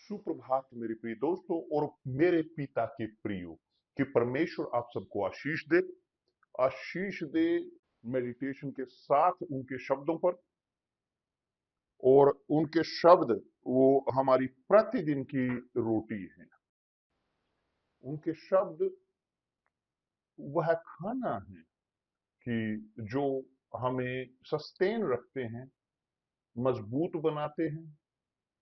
सुप्रभात मेरे प्रिय दोस्तों और मेरे पिता के प्रियो। कि परमेश्वर आप सबको आशीष दे मेडिटेशन के साथ उनके शब्दों पर। और उनके शब्द वो हमारी प्रतिदिन की रोटी है। उनके शब्द वह खाना है कि जो हमें सस्टेन रखते हैं, मजबूत बनाते हैं,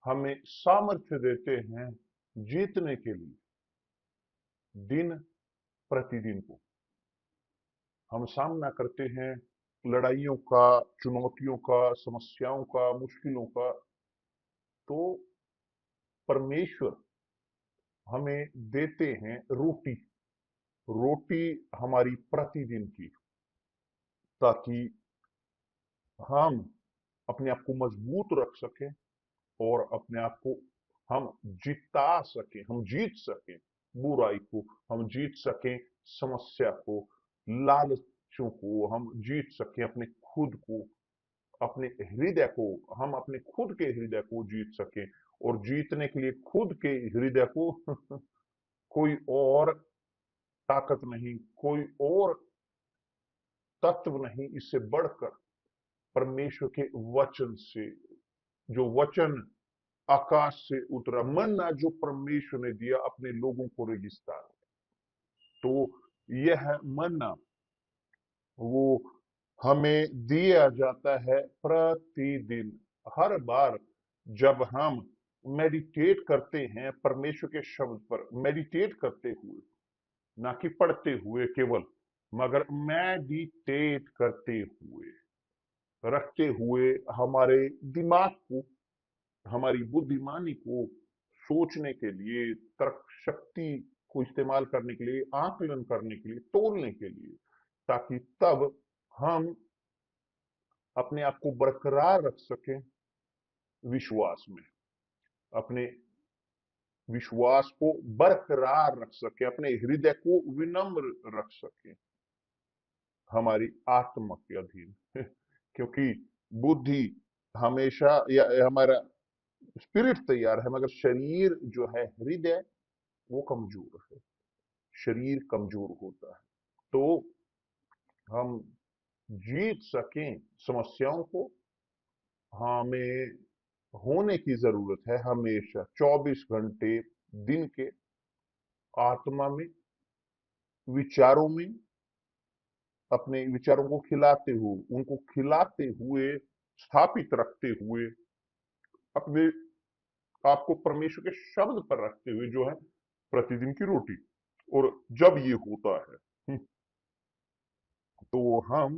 हमें सामर्थ्य देते हैं जीतने के लिए। दिन प्रतिदिन को हम सामना करते हैं लड़ाइयों का, चुनौतियों का, समस्याओं का, मुश्किलों का। तो परमेश्वर हमें देते हैं रोटी। रोटी हमारी प्रतिदिन की, ताकि हम अपने आप को मजबूत रख सकें और अपने आप को हम जिता सकें, हम जीत सकें बुराई को, हम जीत सकें समस्या को, लालचों को हम जीत सकें, अपने खुद को, अपने हृदय को, हम अपने खुद के हृदय को जीत सकें। और जीतने के लिए खुद के हृदय को कोई और ताकत नहीं, कोई और तत्व नहीं इससे बढ़कर परमेश्वर के वचन से। जो वचन आकाश से उतरा, मन्ना जो परमेश्वर ने दिया अपने लोगों को रेगिस्तान में। तो यह मन्ना वो हमें दिया जाता है प्रतिदिन। हर बार जब हम मेडिटेट करते हैं परमेश्वर के शब्द पर, मेडिटेट करते हुए, ना कि पढ़ते हुए केवल, मगर मेडिटेट करते हुए, रखते हुए हमारे दिमाग को, हमारी बुद्धिमानी को सोचने के लिए, तर्क शक्ति को इस्तेमाल करने के लिए, आकलन करने के लिए, तोलने के लिए, ताकि तब हम अपने आप को बरकरार रख सकें विश्वास में, अपने विश्वास को बरकरार रख सके, अपने हृदय को विनम्र रख सके हमारी आत्मा के अधीन। क्योंकि बुद्धि हमेशा या हमारा स्पिरिट तैयार है, मगर शरीर जो है, हृदय, वो कमजोर है। शरीर कमजोर होता है। तो हम जीत सकें समस्याओं को, हमें होने की जरूरत है हमेशा 24 घंटे दिन के आत्मा में, विचारों में, अपने विचारों को खिलाते हुए, उनको खिलाते हुए, स्थापित रखते हुए, अपने आपको परमेश्वर के शब्द पर रखते हुए, जो है प्रतिदिन की रोटी। और जब ये होता है तो हम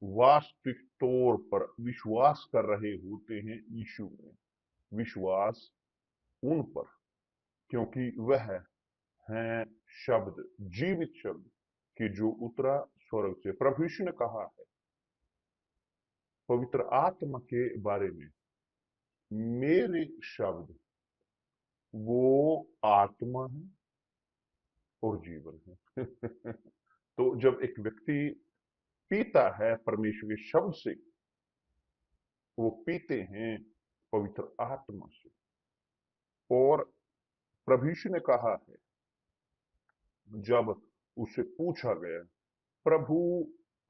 वास्तविक तौर पर विश्वास कर रहे होते हैं यीशु में, विश्वास उन पर, क्योंकि वह है शब्द, जीवित शब्द कि जो उतरा स्वर्ग से। प्रभु यीशु ने कहा है पवित्र आत्मा के बारे में, मेरे शब्द वो आत्मा है और जीवन है। तो जब एक व्यक्ति पीता है परमेश्वर के शब्द से, वो पीते हैं पवित्र आत्मा से। और प्रभु यीशु ने कहा है, जब उससे पूछा गया, प्रभु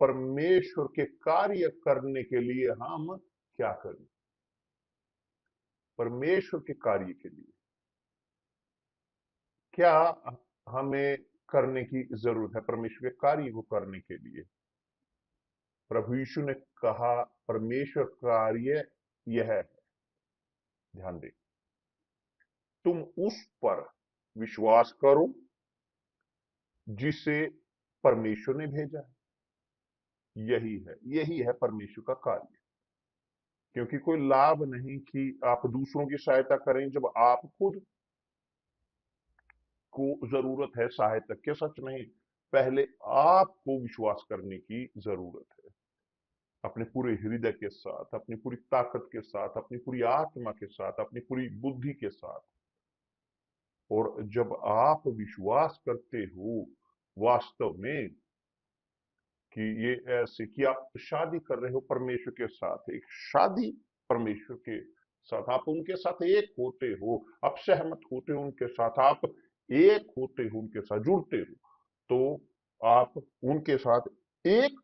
परमेश्वर के कार्य करने के लिए हम क्या करें? परमेश्वर के कार्य के लिए क्या हमें करने की जरूरत है? परमेश्वर के कार्य को करने के लिए प्रभु यीशु ने कहा, परमेश्वर कार्य यह है, ध्यान दें, तुम उस पर विश्वास करो जिसे परमेश्वर ने भेजा है। यही है परमेश्वर का कार्य। क्योंकि कोई लाभ नहीं कि आप दूसरों की सहायता करें जब आप खुद को जरूरत है सहायता के। सच नहीं, पहले आपको विश्वास करने की जरूरत है, अपने पूरे हृदय के साथ, अपनी पूरी ताकत के साथ, अपनी पूरी आत्मा के साथ, अपनी पूरी बुद्धि के साथ। और जब आप विश्वास करते हो वास्तव में कि ये ऐसे कि आप शादी कर रहे हो परमेश्वर के साथ, एक शादी परमेश्वर के साथ, आप उनके साथ एक होते हो, आप सहमत होते हो उनके साथ, आप एक होते हो उनके साथ, जुड़ते हो, तो आप उनके साथ एक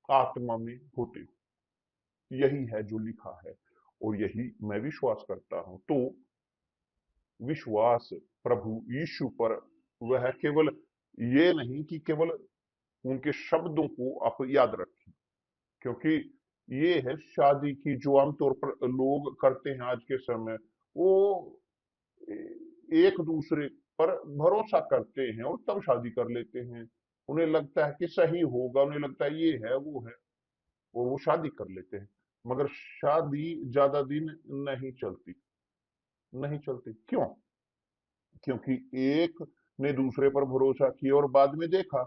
आत्मा में होते हो। यही है जो लिखा है और यही मैं विश्वास करता हूं। तो विश्वास प्रभु यीशु पर वह केवल ये नहीं कि केवल उनके शब्दों को आप याद रखें, क्योंकि ये है शादी की जो आमतौर पर लोग करते हैं आज के समय, वो एक दूसरे पर भरोसा करते हैं और तब शादी कर लेते हैं। उन्हें लगता है कि सही होगा, उन्हें लगता है ये है वो है, और वो शादी कर लेते हैं। मगर शादी ज्यादा दिन नहीं चलती, नहीं चलती। क्यों? क्योंकि एक ने दूसरे पर भरोसा किया और बाद में देखा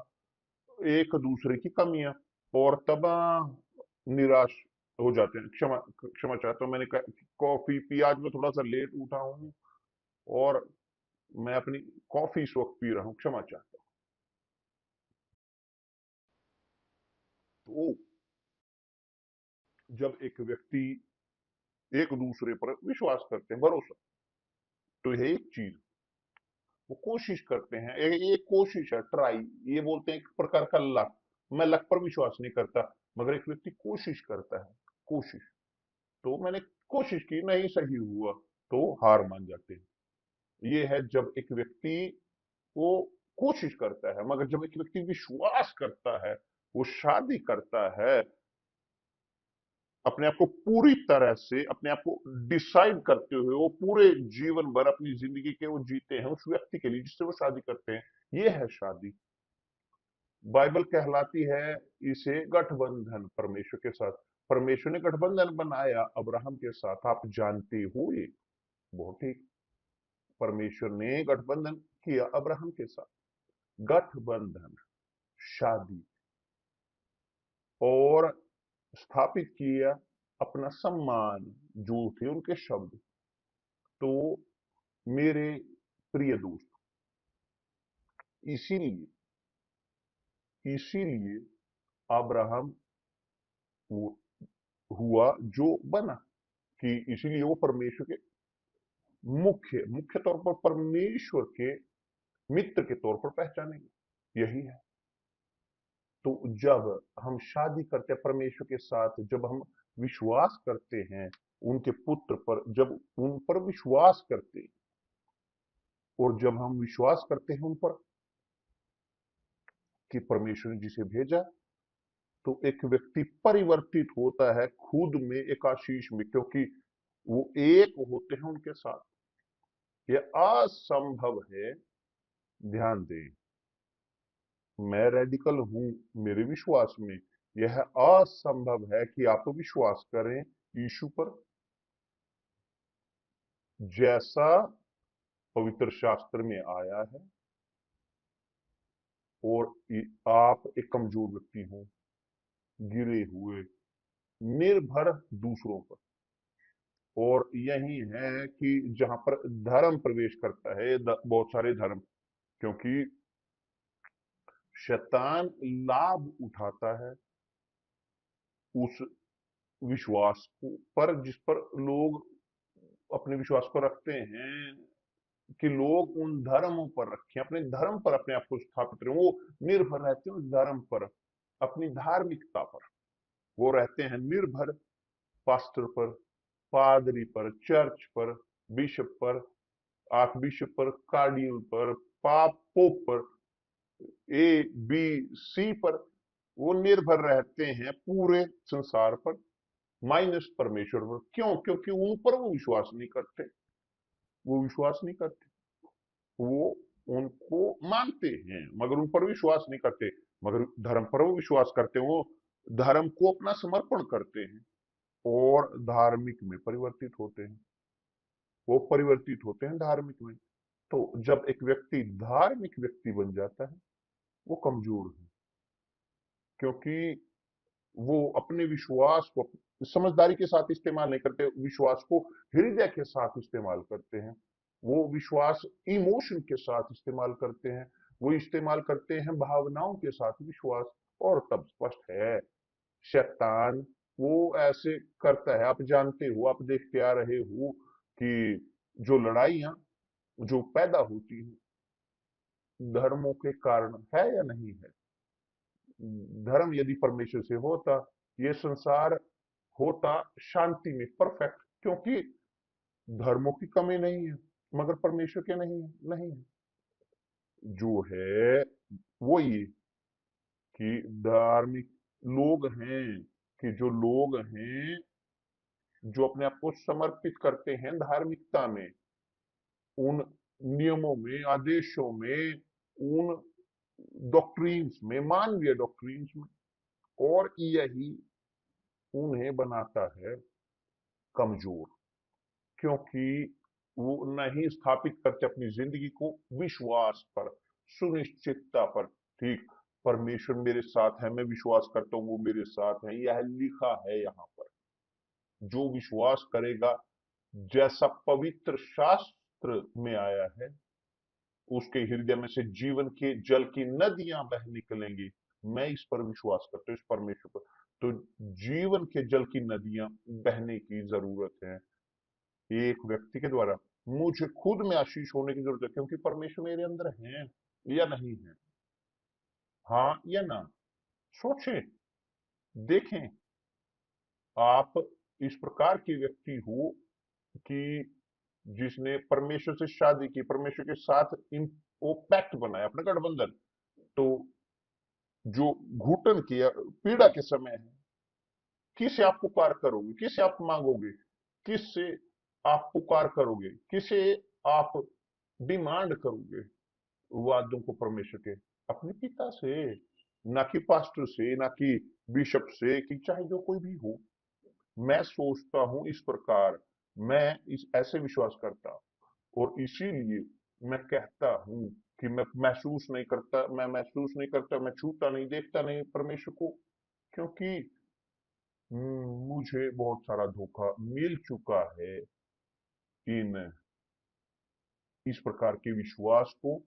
एक दूसरे की कमियां, और तब निराश हो जाते हैं। क्षमा क्षमा चाहता हूँ, मैंने कॉफी पी, आज मैं थोड़ा सा लेट उठा हूँ और मैं अपनी कॉफी इस वक्त पी रहा हूँ, क्षमा चाहता हूँ। तो जब एक व्यक्ति एक दूसरे पर विश्वास करते हैं, भरोसा, तो यह एक चीज, वो कोशिश करते हैं, ये कोशिश है, ट्राई, ये बोलते हैं एक प्रकार का लक। मैं लक पर विश्वास नहीं करता, मगर एक व्यक्ति कोशिश करता है, कोशिश, तो मैंने कोशिश की, नहीं सही हुआ, तो हार मान जाते हैं। ये है जब एक व्यक्ति वो कोशिश करता है। मगर जब एक व्यक्ति विश्वास करता है, वो शादी करता है, अपने आप को पूरी तरह से, अपने आप को डिसाइड करते हुए, वो पूरे जीवन भर अपनी जिंदगी के वो जीते हैं उस व्यक्ति के लिए जिससे वो शादी करते हैं। ये है शादी। बाइबल कहलाती है इसे गठबंधन परमेश्वर के साथ। परमेश्वर ने गठबंधन बनाया अब्राहम के साथ, आप जानते हो ये, बहुत ठीक। परमेश्वर ने गठबंधन किया अब्राहम के साथ, गठबंधन, शादी, और स्थापित किया अपना सम्मान, जो थे उनके शब्द। तो मेरे प्रिय दोस्त, इसीलिए इसीलिए अब्राहम हुआ जो बना, कि इसीलिए वो परमेश्वर के मुख्य मुख्य तौर पर परमेश्वर के मित्र के तौर पर पहचानेंगे। यही है। तो जब हम शादी करते हैं परमेश्वर के साथ, जब हम विश्वास करते हैं उनके पुत्र पर, जब उन पर विश्वास करते हैं, और जब हम विश्वास करते हैं उन पर कि परमेश्वर ने जिसे भेजा, तो एक व्यक्ति परिवर्तित होता है खुद में, एक आशीष में, क्योंकि वो एक होते हैं उनके साथ। यह असंभव है, ध्यान दें, मैं रेडिकल हूं मेरे विश्वास में। यह असंभव है कि आप विश्वास करें यीशु पर, जैसा पवित्र शास्त्र में आया है, और आप एक कमजोर व्यक्ति हो, गिरे हुए, निर्भर दूसरों पर। और यही है कि जहां पर धर्म प्रवेश करता है, बहुत सारे धर्म, क्योंकि शैतान लाभ उठाता है उस विश्वास को पर, जिस पर लोग अपने विश्वास को रखते हैं, कि लोग उन धर्मों पर रखें, अपने धर्म पर अपने आप को स्थापित रहे, वो निर्भर रहते हैं उस धर्म पर, अपनी धार्मिकता पर। वो रहते हैं निर्भर पास्टर पर, पादरी पर, चर्च पर, बिशप पर, आर्क बिशप पर, कार्डियल पर, पाप पोप पर, ए बी सी पर। वो निर्भर रहते हैं पूरे संसार पर, माइनस परमेश्वर पर। क्यों? क्योंकि उन पर वो विश्वास नहीं करते, वो विश्वास नहीं करते, वो उनको मानते हैं मगर उन पर विश्वास नहीं करते। मगर धर्म पर वो विश्वास करते हैं, वो धर्म को अपना समर्पण करते हैं और धार्मिक में परिवर्तित होते हैं, वो परिवर्तित होते हैं धार्मिक में। तो जब एक व्यक्ति धार्मिक व्यक्ति बन जाता है, वो कमजोर है, क्योंकि वो अपने विश्वास को समझदारी के साथ इस्तेमाल नहीं करते, विश्वास को हृदय के साथ इस्तेमाल करते हैं, वो विश्वास इमोशन के साथ इस्तेमाल करते हैं, वो इस्तेमाल करते हैं भावनाओं के साथ विश्वास। और तब स्पष्ट है, शैतान वो ऐसे करता है। आप जानते हो, आप देखते आ रहे हो कि जो लड़ाइयां जो पैदा होती हैं धर्मों के कारण है या नहीं है। धर्म यदि परमेश्वर से होता, ये संसार होता शांति में, परफेक्ट, क्योंकि धर्मों की कमी नहीं है, मगर परमेश्वर के नहीं है। जो है वो ये कि धार्मिक लोग हैं, कि जो लोग हैं जो अपने आप को समर्पित करते हैं धार्मिकता में, उन नियमों में, आदेशों में, उन डॉक्ट्रिन्स में, मानवीय डॉक्ट्रिन्स में, और यही उन्हें बनाता है कमजोर, क्योंकि वो नहीं स्थापित करते अपनी जिंदगी को विश्वास पर, सुनिश्चितता पर। ठीक, परमेश्वर मेरे साथ है, मैं विश्वास करता हूं वो मेरे साथ है, यह लिखा है यहां पर। जो विश्वास करेगा, जैसा पवित्र शास्त्र में आया है, उसके हृदय में से जीवन के जल की नदियां बह निकलेंगी। मैं इस पर विश्वास करता हूं, इस परमेश्वर पर। तो जीवन के जल की नदियां बहने की जरूरत है एक व्यक्ति के द्वारा। मुझे खुद में आशीष होने की जरूरत है, क्योंकि परमेश्वर मेरे अंदर है या नहीं है। हाँ या ना, सोचें, देखें। आप इस प्रकार के व्यक्ति हो कि जिसने परमेश्वर से शादी की, परमेश्वर के साथ इन वो पैक्ट बनाया, अपना गठबंधन। तो जो घुटन की पीड़ा के समय है, किसे आप पुकार करोगे, किसे आप मांगोगे, किससे आप पुकार करोगे, किसे आप डिमांड करोगे वादों को परमेश्वर के? अपने पिता से, ना कि पास्टर से, ना कि बिशप से, कि चाहे जो कोई भी हो। मैं सोचता हूं इस प्रकार, मैं इस ऐसे विश्वास करता, और इसीलिए मैं कहता हूं कि मैं महसूस नहीं करता, मैं छूता नहीं, देखता नहीं परमेश्वर को, क्योंकि मुझे बहुत सारा धोखा मिल चुका है इन इस प्रकार के विश्वास को,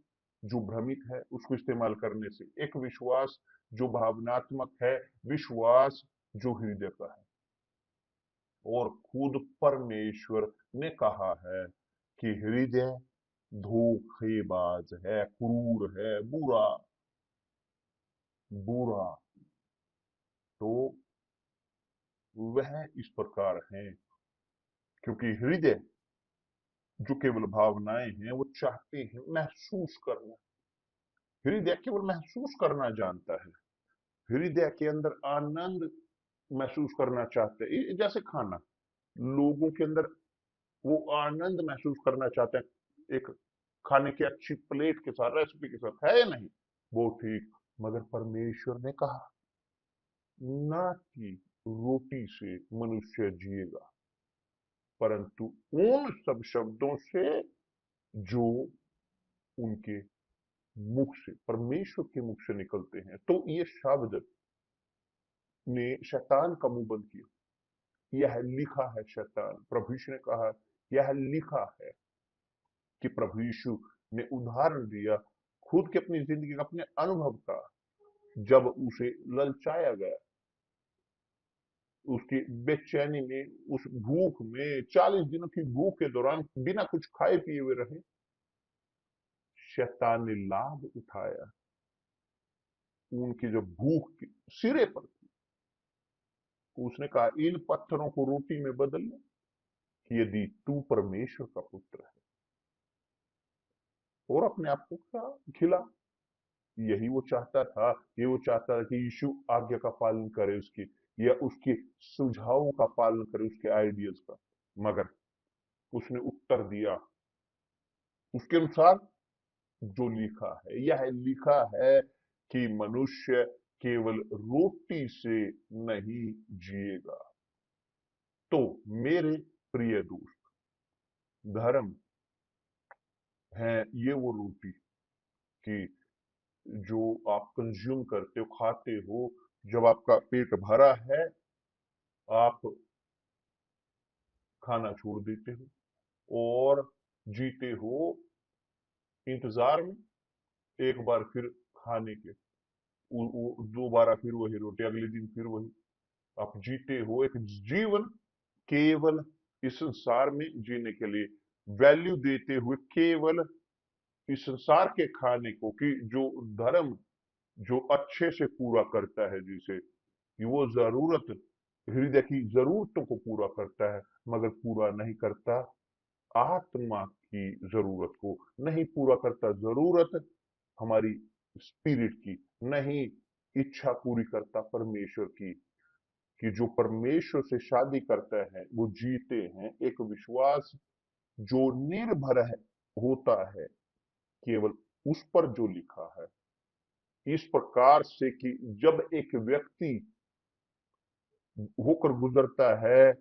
जो भ्रमित है उसको इस्तेमाल करने से। एक विश्वास जो भावनात्मक है, विश्वास जो हृदय का है। और खुद परमेश्वर ने कहा है कि हृदय धोखेबाज है, क्रूर है, बुरा बुरा। तो वह इस प्रकार है, क्योंकि हृदय जो केवल भावनाएं हैं, वो चाहते हैं महसूस करना। हृदय केवल महसूस करना जानता है। हृदय के अंदर आनंद महसूस करना चाहते हैं, जैसे खाना। लोगों के अंदर वो आनंद महसूस करना चाहते हैं एक खाने की अच्छी प्लेट के साथ, रेसिपी के साथ, है या नहीं? वो ठीक। मगर परमेश्वर ने कहा, ना कि रोटी से मनुष्य जिएगा, परंतु उन सब शब्दों से जो उनके मुख से, परमेश्वर के मुख से निकलते हैं। तो ये शब्द ने शैतान का मुंह बंद किया। यह लिखा है, शैतान प्रभु यीशु ने कहा, यह लिखा है कि प्रभु यीशु ने उदाहरण दिया खुद के अपनी जिंदगी का, अपने अनुभव का। जब उसे ललचाया गया, उसकी बेचैनी में, उस भूख में, 40 दिनों की भूख के दौरान बिना कुछ खाए पिए हुए रहे, शैतान ने लाभ उठाया उनकी जो भूख की सिरे पर थी। उसने कहा, इन पत्थरों को रोटी में बदल ले, कि यदि तू परमेश्वर का पुत्र है, और अपने आप को खिला। यही वो चाहता था। ये वो चाहता था कि यीशु आज्ञा का पालन करे उसकी, या उसके सुझावों का पालन करे, उसके आइडियाज का। मगर उसने उत्तर दिया उसके अनुसार जो लिखा है। यह लिखा है कि मनुष्य केवल रोटी से नहीं जिएगा। तो मेरे प्रिय दोस्त, धर्म है ये वो रोटी कि जो आप कंज्यूम करते हो, खाते हो, जब आपका पेट भरा है, आप खाना छोड़ देते हो और जीते हो इंतजार में एक बार फिर खाने के। दोबारा फिर वही रोटी, अगले दिन फिर वही। आप जीते हो एक जीवन केवल इस संसार में जीने के लिए, वैल्यू देते हुए केवल इस संसार के खाने को, कि जो धर्म जो अच्छे से पूरा करता है, जिसे कि वो जरूरत, हृदय की जरूरतों को पूरा करता है, मगर पूरा नहीं करता आत्मा की जरूरत को, नहीं पूरा करता जरूरत हमारी स्पिरिट की, नहीं इच्छा पूरी करता परमेश्वर की। कि जो परमेश्वर से शादी करते हैं वो जीते हैं एक विश्वास जो निर्भर है, होता है केवल उस पर जो लिखा है, इस प्रकार से कि जब एक व्यक्ति होकर गुजरता है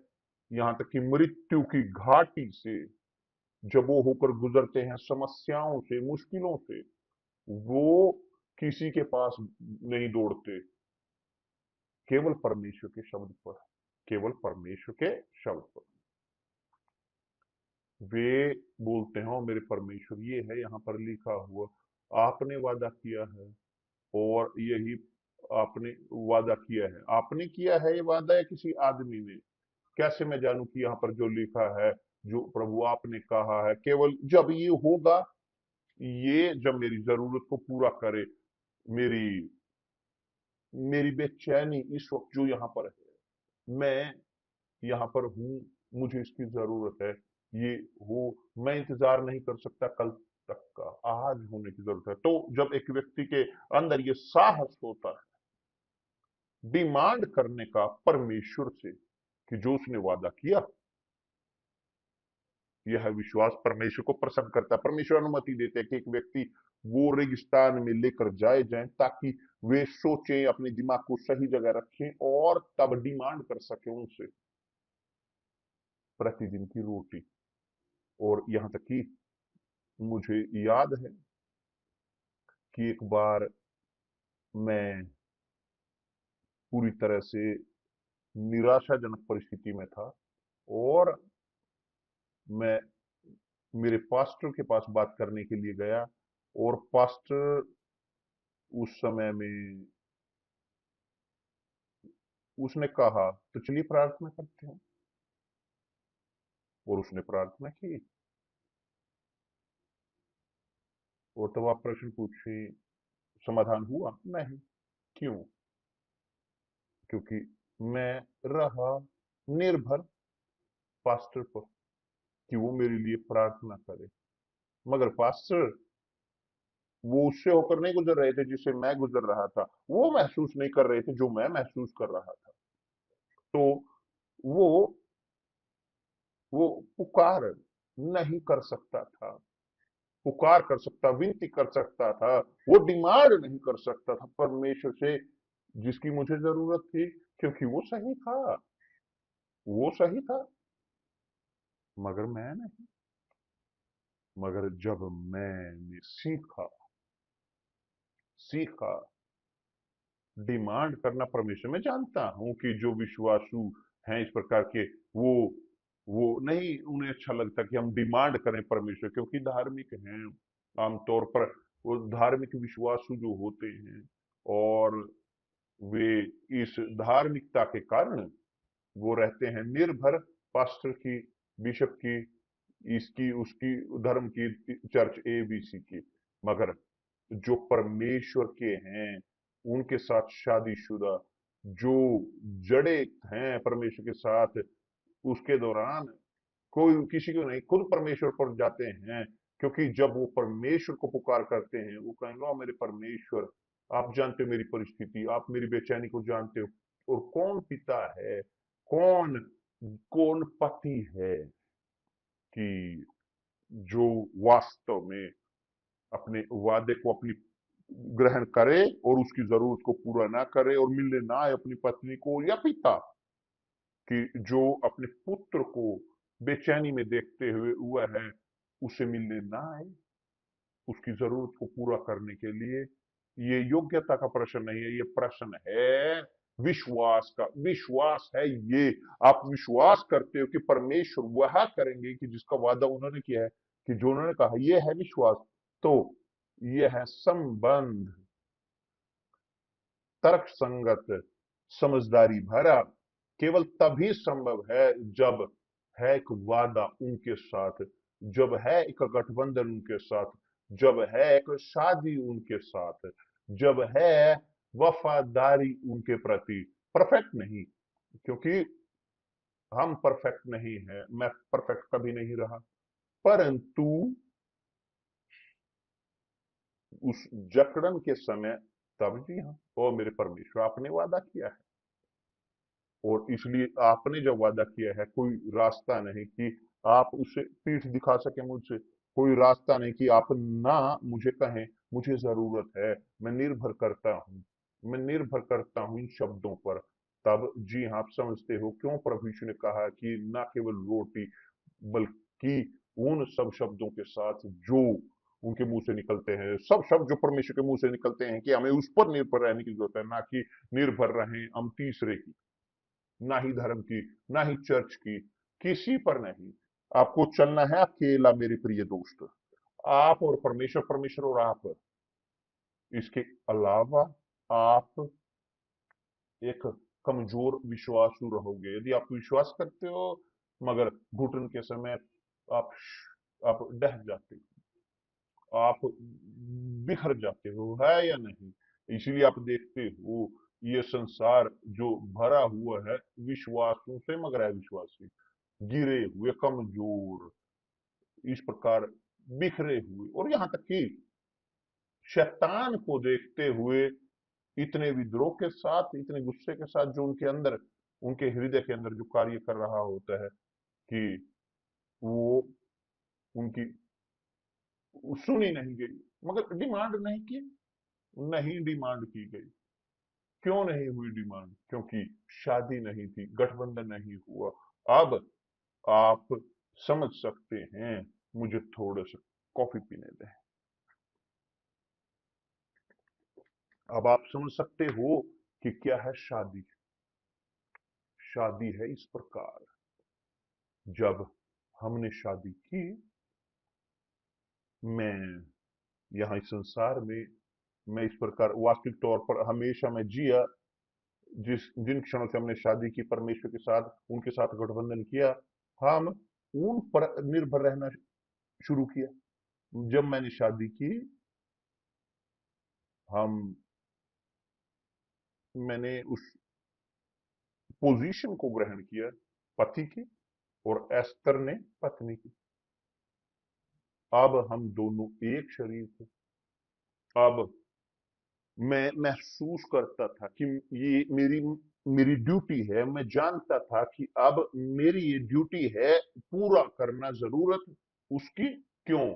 यहां तक कि मृत्यु की घाटी से, जब वो होकर गुजरते हैं समस्याओं से, मुश्किलों से, वो किसी के पास नहीं दौड़ते, केवल परमेश्वर के शब्द पर, केवल परमेश्वर के शब्द पर वे बोलते हैं, मेरे परमेश्वर ये है यहां पर लिखा हुआ, आपने वादा किया है और यही आपने वादा किया है। आपने किया है ये वादा या किसी आदमी ने? कैसे मैं जानूं कि यहाँ पर जो लिखा है, जो प्रभु आपने कहा है, केवल जब ये होगा, ये जब मेरी जरूरत को पूरा करे, मेरी मेरी बेचैनी इस वक्त जो यहाँ पर है, मैं यहाँ पर हूं, मुझे इसकी जरूरत है, ये हो, मैं इंतजार नहीं कर सकता कल तक का, आज होने की जरूरत है। तो जब एक व्यक्ति के अंदर ये साहस होता है डिमांड करने का परमेश्वर से कि जो उसने वादा किया, यह विश्वास परमेश्वर को प्रसन्न करता है। परमेश्वर अनुमति देते हैं कि एक व्यक्ति वो रेगिस्तान में लेकर जाए ताकि वे सोचें, अपने दिमाग को सही जगह रखें और तब डिमांड कर सके उनसे प्रतिदिन की रोटी। और यहां तक कि मुझे याद है कि एक बार मैं पूरी तरह से निराशाजनक परिस्थिति में था और मैं मेरे पास्टर के पास बात करने के लिए गया, और पास्टर उस समय में उसने कहा तो चलिए प्रार्थना करते हैं, और उसने प्रार्थना की। और तब आप प्रश्न पूछे समाधान हुआ? नहीं। क्यों? क्योंकि मैं रहा निर्भर पास्टर पर कि वो मेरे लिए प्रार्थना करे, मगर पास्टर वो उससे होकर नहीं गुजर रहे थे जिससे मैं गुजर रहा था, वो महसूस नहीं कर रहे थे जो मैं महसूस कर रहा था। तो वो वो पुकार नहीं कर सकता था, पुकार कर सकता, विनती कर सकता था, वो डिमांड नहीं कर सकता था परमेश्वर से जिसकी मुझे जरूरत थी, क्योंकि वो सही था, वो सही था, मगर मैं नहीं। मगर जब मैंने सीखा सीखा डिमांड करना परमेश्वर, मैं जानता हूं कि जो विश्वासु हैं इस प्रकार के, वो नहीं, उन्हें अच्छा लगता कि हम डिमांड करें परमेश्वर, क्योंकि धार्मिक हैं आमतौर पर, वो धार्मिक विश्वासु जो होते हैं, और वे इस धार्मिकता के कारण वो रहते हैं निर्भर पास्टर की, बिशप की, इसकी उसकी, धर्म की, चर्च एबीसी की। मगर जो परमेश्वर के हैं, उनके साथ शादीशुदा, जो जड़े हैं परमेश्वर के साथ, उसके दौरान कोई किसी को नहीं, खुद परमेश्वर पर जाते हैं, क्योंकि जब वो परमेश्वर को पुकार करते हैं, वो कहेंगे, "ओ मेरे परमेश्वर, आप जानते हो मेरी परिस्थिति, आप मेरी बेचैनी को जानते हो।" और कौन पिता है, कौन कौन पति है कि जो वास्तव में अपने वादे को अपनी ग्रहण करे और उसकी जरूरत को पूरा ना करे और मिलने ना आए अपनी पत्नी को, या पिता कि जो अपने पुत्र को बेचैनी में देखते हुए हुआ है उसे मिलने ना आए उसकी जरूरत को पूरा करने के लिए। ये योग्यता का प्रश्न नहीं है, ये प्रश्न है विश्वास का। विश्वास है ये, आप विश्वास करते हो कि परमेश्वर वह करेंगे कि जिसका वादा उन्होंने किया है, कि जो उन्होंने कहा, ये है विश्वास। तो यह है संबंध, तर्क संगत, समझदारी भरा केवल तभी संभव है जब है एक वादा उनके साथ, जब है एक गठबंधन उनके साथ, जब है एक शादी उनके साथ, जब है वफादारी उनके प्रति। परफेक्ट नहीं, क्योंकि हम परफेक्ट नहीं है, मैं परफेक्ट कभी नहीं रहा, परंतु उस जकड़न के समय तब जी हाँ, ओ मेरे परमेश्वर आपने वादा किया है, और इसलिए आपने जब वादा किया है, कोई रास्ता नहीं कि आप उसे पीठ दिखा सके मुझसे, कोई रास्ता नहीं कि आप ना मुझे कहें मुझे जरूरत है, मैं निर्भर करता हूं, मैं निर्भर करता हूं इन शब्दों पर। तब जी हाँ, आप समझते हो क्यों प्रभु यीशु ने कहा कि ना केवल रोटी बल्कि उन सब शब्दों के साथ जो उनके मुंह से निकलते हैं, सब शब्द जो परमेश्वर के मुंह से निकलते हैं, कि हमें उस पर निर्भर रहने की जरूरत है, ना कि निर्भर रहें हम तीसरे की, ना ही धर्म की, ना ही चर्च की, किसी पर नहीं। आपको चलना है अकेला मेरे प्रिय दोस्त, आप और परमेश्वर, परमेश्वर और आप। इसके अलावा आप एक कमजोर विश्वासु रहोगे। यदि आप विश्वास करते हो मगर घुटन के समय आप आप डह जाते हो, आप बिखर जाते हो, है या नहीं? इसीलिए आप देखते हो ये संसार जो भरा हुआ है विश्वासों से, मगर है विश्वासी, गिरे हुए, कमजोर, इस प्रकार बिखरे हुए, और यहां तक कि शैतान को देखते हुए इतने विद्रोह के साथ, इतने गुस्से के साथ, जो उनके अंदर, उनके हृदय के अंदर जो कार्य कर रहा होता है, कि वो उनकी सुनी नहीं गई, मगर डिमांड नहीं की, नहीं डिमांड की गई। क्यों नहीं हुई डिमांड? क्योंकि शादी नहीं थी, गठबंधन नहीं हुआ। अब आप समझ सकते हैं, मुझे थोड़ा सा कॉफी पीने दें। अब आप समझ सकते हो कि क्या है शादी। शादी है इस प्रकार, जब हमने शादी की, मैं यहाँ इस संसार में, मैं इस प्रकार वास्तविक तौर पर हमेशा मैं जिया, जिन क्षणों से हमने शादी की परमेश्वर के साथ, उनके साथ गठबंधन किया, हम उन पर निर्भर रहना शुरू किया। जब मैंने शादी की, हम मैंने उस पोजीशन को ग्रहण किया पति की, और एस्तर ने पत्नी की। अब हम दोनों एक शरीर थे। अब मैं महसूस करता था कि ये मेरी मेरी ड्यूटी है, मैं जानता था कि अब मेरी ये ड्यूटी है पूरा करना, जरूरत उसकी। क्यों?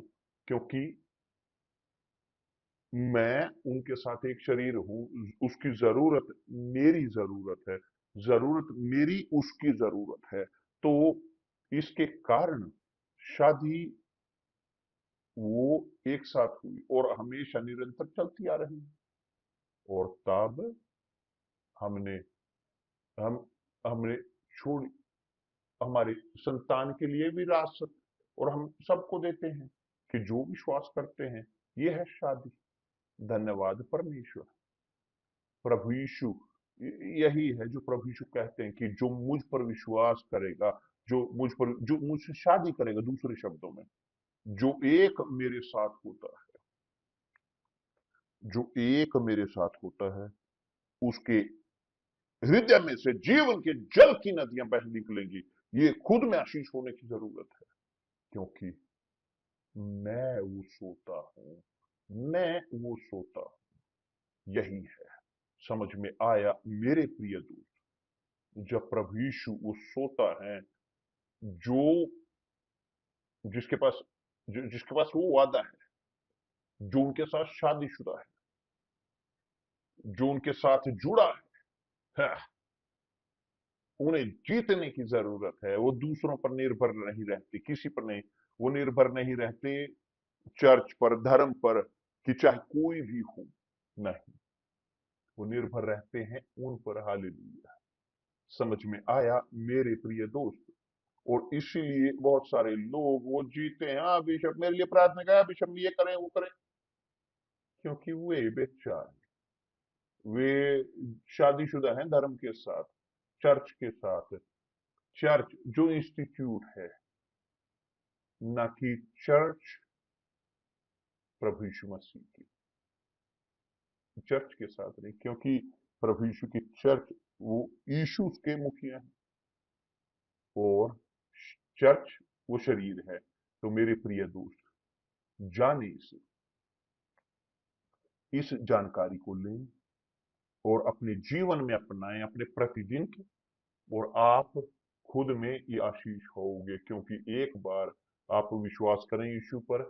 क्योंकि मैं उनके साथ एक शरीर हूं, उसकी जरूरत मेरी जरूरत है, जरूरत मेरी उसकी जरूरत है। तो इसके कारण शादी वो एक साथ हुई और हमेशा निरंतर चलती आ रही। और तब हमने हम हमने छोड़ी, हमारे संतान के लिए विरासत, और हम सबको देते हैं कि जो विश्वास करते हैं, ये है शादी। धन्यवाद परमेश्वर। प्रभु यीशु, यही है जो प्रभु यीशु कहते हैं कि जो मुझ पर विश्वास करेगा, जो मुझसे शादी करेगा, दूसरे शब्दों में, जो एक मेरे साथ होता है, जो एक मेरे साथ होता है, उसके हृदय में से जीवन के जल की नदियां बह निकलेंगी। ये खुद में आशीष होने की जरूरत है, क्योंकि मैं वो सोता हूं, मैं वो सोता हूं। यही है, समझ में आया मेरे प्रिय दोस्त? जब प्रभु यीशु वो सोता है, जो जिसके पास जिसके पास वो वादा है, जो उनके साथ शादीशुदा है, जो उनके साथ जुड़ा है, उन्हें जीतने की जरूरत है। वो दूसरों पर निर्भर नहीं रहती, किसी पर नहीं, वो निर्भर नहीं रहते चर्च पर, धर्म पर, कि चाहे कोई भी हो, नहीं, वो निर्भर रहते हैं उन पर। हालेलुया। समझ में आया मेरे प्रिय दोस्त? और इसीलिए बहुत सारे लोग वो जीते हैं, हाँ बिशप मेरे लिए प्रार्थना करें, बिशप ये करें वो करें, क्योंकि वे बेचारे, वे शादीशुदा हैं धर्म के साथ, चर्च के साथ। चर्च जो इंस्टीट्यूट है, ना कि चर्च प्रभु यीशु मसीह की। चर्च के साथ नहीं, क्योंकि प्रभु यीशु की चर्च वो यीशु के मुखिया है और चर्च वो शरीर है। तो मेरे प्रिय दोस्त, जाने से इस जानकारी को लें और अपने जीवन में अपनाएं, अपने प्रतिदिन के, और आप खुद में ये आशीष होगे, क्योंकि एक बार आप विश्वास करें यीशु पर,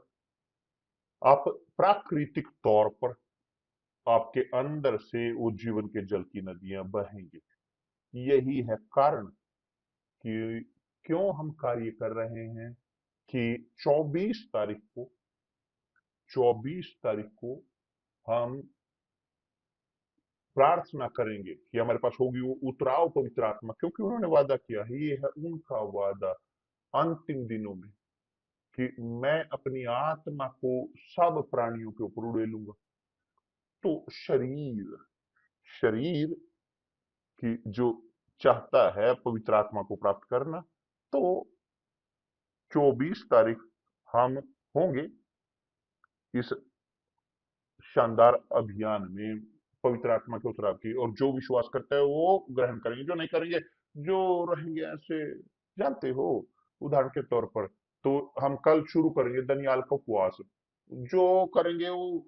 आप प्राकृतिक तौर पर आपके अंदर से वो जीवन के जल की नदियां बहेंगी। यही है कारण कि क्यों हम कार्य कर रहे हैं कि 24 तारीख को हम प्रार्थना करेंगे कि हमारे पास होगी वो उतराव पवित्र आत्मा, क्योंकि उन्होंने वादा किया है, ये है उनका वादा अंतिम दिनों में, कि मैं अपनी आत्मा को सब प्राणियों के ऊपर उड़ेलूंगा। तो शरीर शरीर की जो चाहता है पवित्र आत्मा को प्राप्त करना, तो 24 तारीख हम होंगे इस शानदार अभियान में पवित्र आत्मा के उतराव की। और जो विश्वास करता है वो ग्रहण करेंगे, जो नहीं करेंगे, जो रहेंगे ऐसे, जानते हो, उदाहरण के तौर पर, तो हम कल शुरू करेंगे दनियाल का उपवास। जो करेंगे वो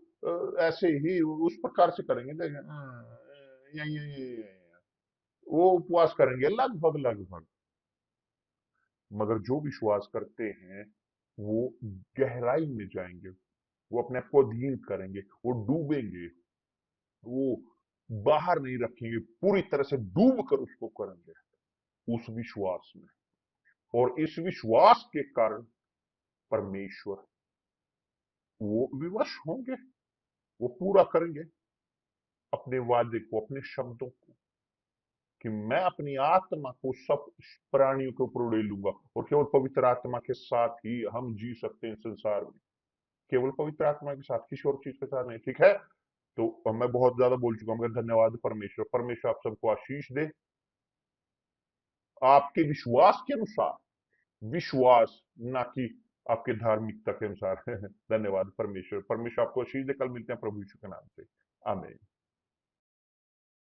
ऐसे ही उस प्रकार से करेंगे, देखें, वो उपवास करेंगे लगभग लगभग। मगर जो विश्वास करते हैं वो गहराई में जाएंगे, वो अपने आप को अधीन करेंगे, वो डूबेंगे, वो बाहर नहीं रखेंगे, पूरी तरह से डूब कर उसको करेंगे उस विश्वास में। और इस विश्वास के कारण परमेश्वर वो विवश होंगे, वो पूरा करेंगे अपने वादे को, अपने शब्दों को, कि मैं अपनी आत्मा को सब प्राणियों के ऊपर उड़ेलूंगा। और केवल पवित्र आत्मा के साथ ही हम जी सकते हैं संसार में, केवल पवित्र आत्मा के साथ, किसी और चीज के साथ नहीं। ठीक है, तो मैं बहुत ज्यादा बोल चुका हूं, मगर धन्यवाद परमेश्वर। परमेश्वर आप सबको आशीष दे, आपके विश्वास के अनुसार, विश्वास ना कि आपके धार्मिकता के अनुसार। धन्यवाद परमेश्वर। परमेश्वर आपको आशीष दे। कल मिलते हैं प्रभु यीशु के नाम से। आमीन।